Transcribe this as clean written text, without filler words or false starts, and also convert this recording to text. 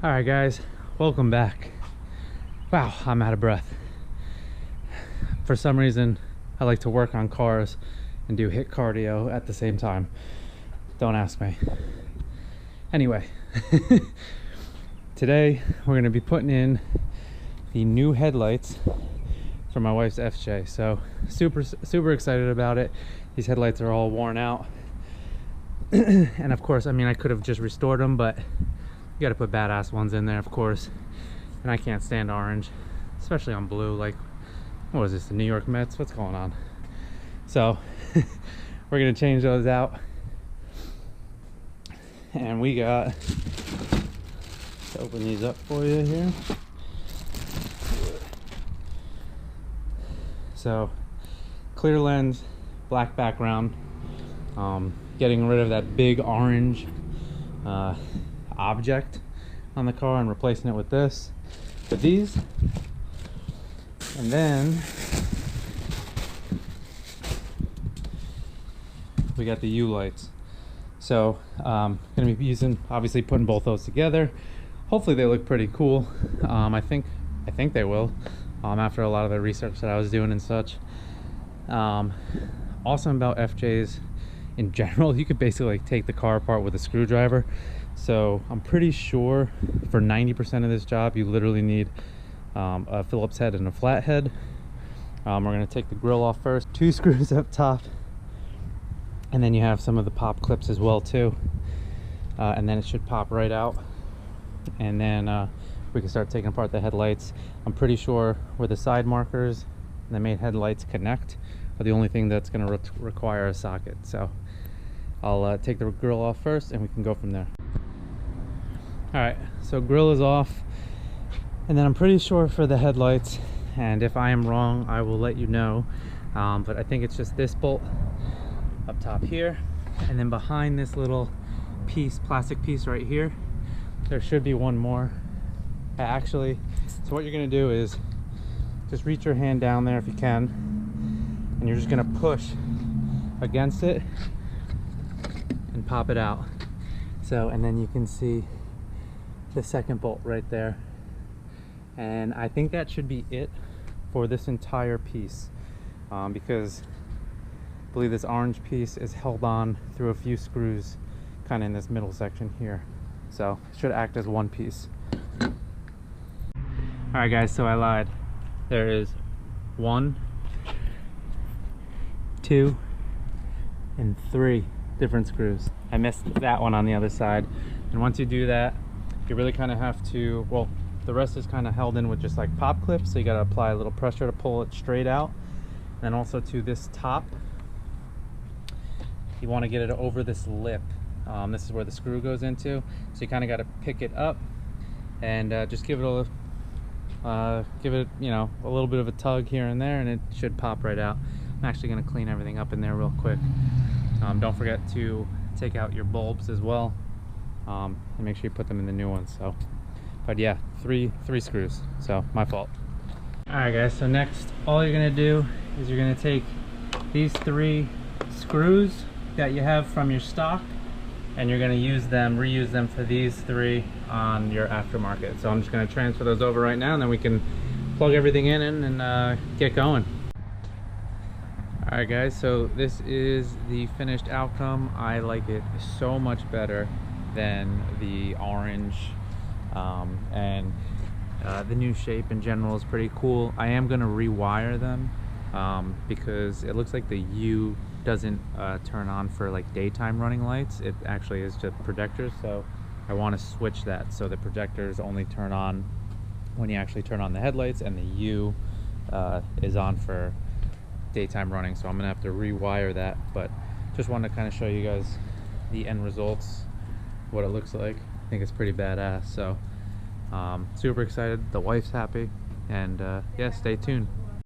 All right, guys, welcome back. Wow, I'm out of breath. For some reason, I like to work on cars and do HIIT cardio at the same time. Don't ask me. Anyway, today we're gonna be putting in the new headlights for my wife's FJ. So super excited about it. These headlights are all worn out. And of course, I mean, I could have just restored them, but you got to put badass ones in there, of course. And I can't stand orange, especially on blue. Like, what is this, the New York Mets? What's going on? So we're gonna change those out. And we got, let's open these up for you here. So clear lens, black background, getting rid of that big orange object on the car and replacing it with these. And then we got the U lights. So gonna be using, obviously putting both those together. Hopefully they look pretty cool. I think they will, after a lot of the research that I was doing and such. Awesome about FJs in general, you could basically take the car apart with a screwdriver. So I'm pretty sure for 90% of this job you literally need a Phillips head and a flat head. We're going to take the grill off first, 2 screws up top, and then you have some of the pop clips as well too, and then it should pop right out, and then we can start taking apart the headlights. I'm pretty sure where the side markers and the main headlights connect are the only thing that's going to require a socket. So I'll take the grill off first and we can go from there. All right, so grill is off, and then I'm pretty sure for the headlights, and if I am wrong I will let you know, but I think it's just this bolt up top here, and then behind this little piece, plastic piece right here, there should be one more. Actually, so what you're gonna do is just reach your hand down there if you can, and you're just gonna push against it and pop it out. So, and then you can see the second bolt right there, and I think that should be it for this entire piece, because I believe this orange piece is held on through a few screws kind of in this middle section here, so it should act as one piece. All right guys, so I lied. There is 1, 2, and 3 different screws. I missed that one on the other side, and once you do that, you really kind of have to, well, the rest is kind of held in with just like pop clips, so you got to apply a little pressure to pull it straight out. And also to this top, you want to get it over this lip. This is where the screw goes into, so you kind of got to pick it up and just give it you know, a little bit of a tug here and there, and it should pop right out. I'm actually going to clean everything up in there real quick. Don't forget to take out your bulbs as well, and make sure you put them in the new ones. So, but yeah, three screws, so my fault. All right guys, so next all you're gonna do is you're gonna take these 3 screws that you have from your stock, and you're gonna reuse them for these 3 on your aftermarket. So I'm just gonna transfer those over right now, and then we can plug everything in and get going. All right guys, so this is the finished outcome. I like it so much better than the orange, and the new shape in general is pretty cool. I am going to rewire them because it looks like the U doesn't turn on for like daytime running lights. It actually is just projectors, so I want to switch that so the projectors only turn on when you actually turn on the headlights, and the U is on for daytime running. So I'm gonna have to rewire that, but just wanted to kind of show you guys the end results, what it looks like. I think it's pretty badass. So super excited, the wife's happy, and yeah, stay tuned.